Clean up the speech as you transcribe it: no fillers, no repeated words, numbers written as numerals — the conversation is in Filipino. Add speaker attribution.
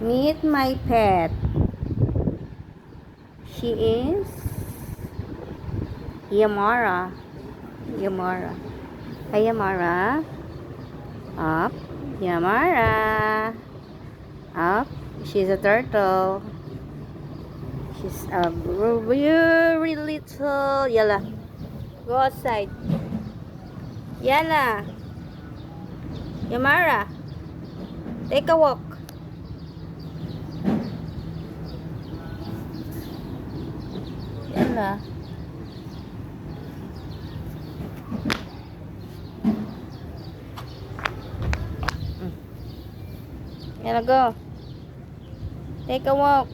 Speaker 1: Meet my pet. She is Yamara. Yamara. Hi, Yamara. Up. Yamara. Up. She's a turtle. She's a very little. Yala. Go outside. Yala. Yamara. Take a walk. Yala. Yala, go. Take a walk.